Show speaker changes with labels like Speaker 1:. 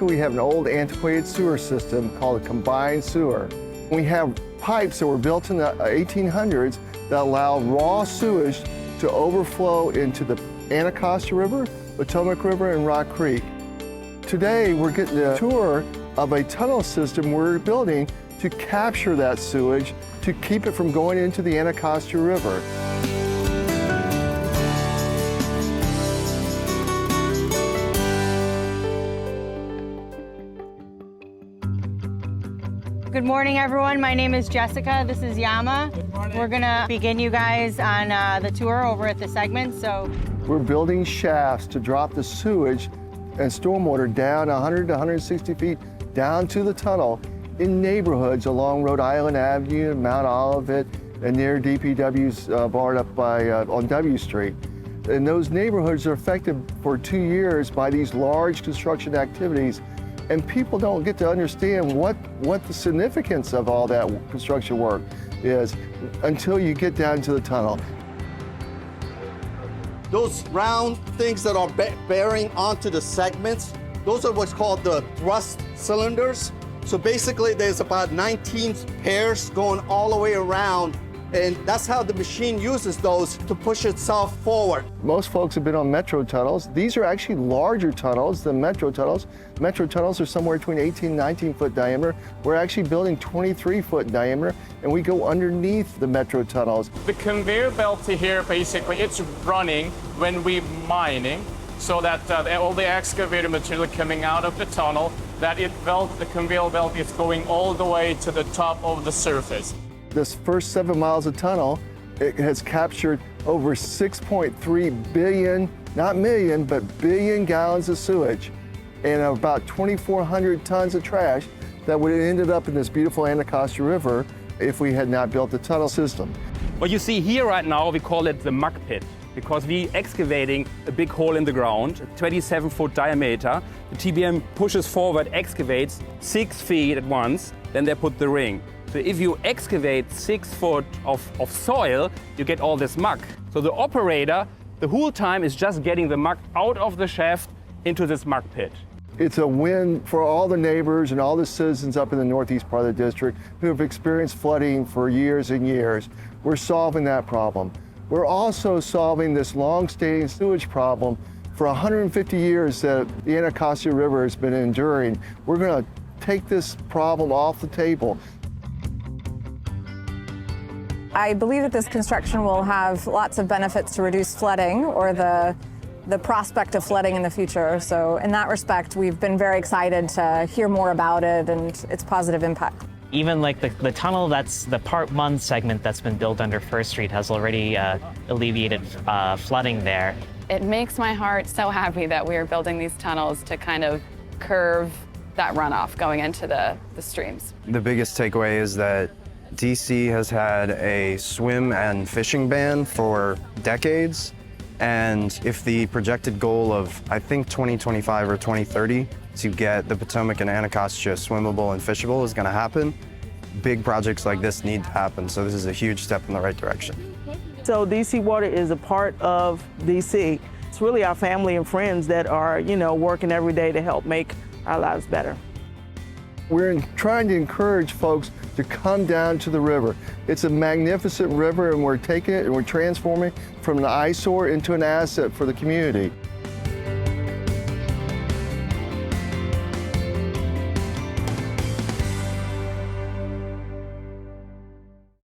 Speaker 1: Basically, we have an old antiquated sewer system called a combined sewer. We have pipes that were built in the 1800s that allow raw sewage to overflow into the Anacostia River, Potomac River, and Rock Creek. Today, we're getting a tour of a tunnel system we're building to capture that sewage to keep it from going into the Anacostia River.
Speaker 2: Good morning, everyone. My name is Jessica. This is Yama.
Speaker 3: Good morning.
Speaker 2: We're gonna begin you guys on the tour over at the segment. So
Speaker 1: we're building shafts to drop the sewage and stormwater down 100 to 160 feet down to the tunnel in neighborhoods along Rhode Island Avenue and Mount Olivet and near DPW's barn up by on W Street. And those neighborhoods are affected for 2 years by these large construction activities. And people don't get to understand what the significance of all that construction work is until you get down to the tunnel.
Speaker 4: Those round things that are bearing onto the segments, those are what's called the thrust cylinders. So basically there's about 19 pairs going all the way around, and that's how the machine uses those to push itself forward.
Speaker 1: Most folks have been on metro tunnels. These are actually larger tunnels than metro tunnels. Metro tunnels are somewhere between 18 and 19 foot diameter. We're actually building 23 foot diameter, and we go underneath the metro tunnels.
Speaker 3: The conveyor belt here, basically, it's running when we're mining, so that all the excavator material coming out of the tunnel, the conveyor belt is going all the way to the top of the surface.
Speaker 1: This first 7 miles of tunnel, it has captured over 6.3 billion, not million, but billion gallons of sewage and about 2,400 tons of trash that would have ended up in this beautiful Anacostia River if we had not built the tunnel system.
Speaker 5: What you see here right now, we call it the muck pit, because we're excavating a big hole in the ground, 27-foot diameter. The TBM pushes forward, excavates 6 feet at once, then they put the ring. So if you excavate 6 foot of soil, you get all this muck. So the operator, the whole time is just getting the muck out of the shaft into this muck pit.
Speaker 1: It's a win for all the neighbors and all the citizens up in the northeast part of the district who have experienced flooding for years and years. We're solving that problem. We're also solving this long-standing sewage problem for 150 years that the Anacostia River has been enduring. We're going to take this problem off the table.
Speaker 6: I believe that this construction will have lots of benefits to reduce flooding or the prospect of flooding in the future. So in that respect, we've been very excited to hear more about it and its positive impact.
Speaker 7: Even like the tunnel, that's the Part 1 segment that's been built under First Street has already alleviated flooding there.
Speaker 8: It makes my heart so happy that we are building these tunnels to kind of curve that runoff going into the streams.
Speaker 9: The biggest takeaway is that DC has had a swim and fishing ban for decades, and if the projected goal of, I think, 2025 or 2030 to get the Potomac and Anacostia swimmable and fishable is going to happen, big projects like this need to happen, so this is a huge step in the right direction.
Speaker 10: So DC Water is a part of DC. It's really our family and friends that are, working every day to help make our lives better.
Speaker 1: We're trying to encourage folks to come down to the river. It's a magnificent river, and we're taking it and we're transforming it from an eyesore into an asset for the community.